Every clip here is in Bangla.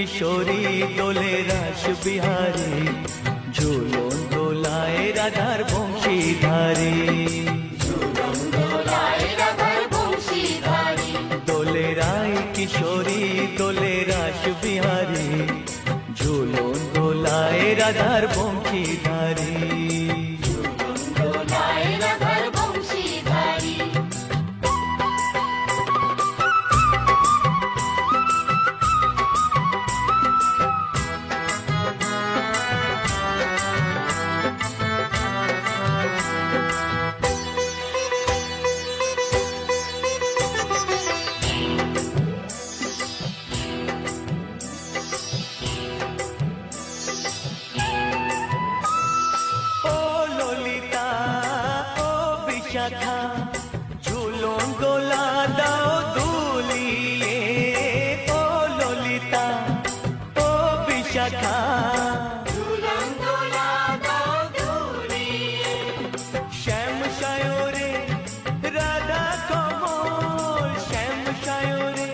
কিশোরী দোলে রাস বিহারী, ঝুলন দোলায় রাধার বংশীধারী। দোলে রায় কিশোরী দোলে রাস বিহারী, ঝুলন দোলায় রাধার বংশীধারী। শাখা ঝুলন দোলা দাও দুলিয়ে, ও ললিতা ও বিশাখা ঝুলন দোলা দাও দুলিয়ে। শ্যাম সায়রে রাধা কমল, শ্যাম সায়রে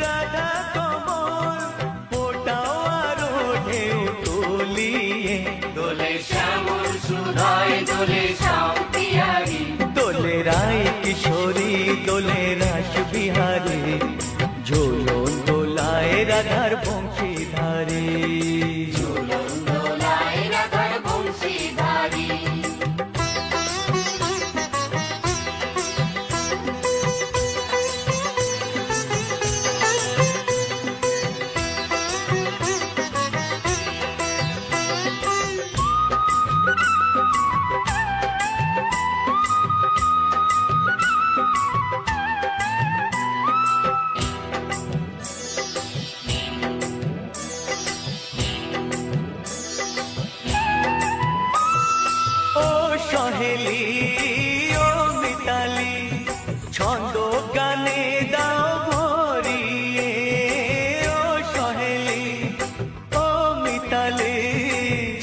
রাধা কমল, ফোটাও আরো ঢেউ তুলিয়ে। দোলে শ্যামল সুধায় দোলে শ্যাম পিয়ারি, দোলে রায় কিশোরী দোলে রাস বিহারী, ঝুলন দোলায় রাধার বংশীধারী। ঝুলন দোলায় রাধার বংশীধারী। সহেলি ও মিতালি ছন্দ গানে দাও ভরিয়ে, ও সহেলি ও মিতালি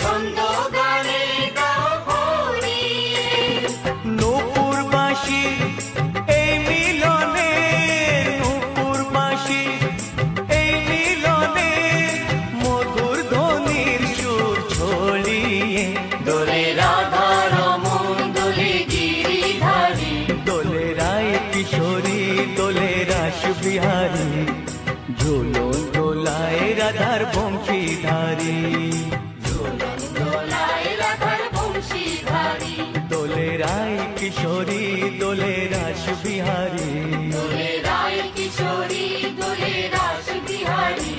ছন্দ গানে দাও ভরিয়ে। নূপুর বাঁশি এই মিলনে, নূপুর বাঁশি এই মিলনে, মধুর ধ্বনির সুর ছড়িয়ে। দোলে রাধা কিশোরী দোলে রাস বিহারী, ঝুলন দোলায় রাধার বংশীধারী। ঝুলন দোলায় রাধার বংশীধারী। দোলে রায় কিশোরী দোলে রাস বিহারী, দোলে রায় কিশোরী দোলে রাস বিহারী,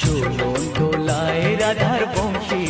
ঝুলন দোলায় রাধার বংশী।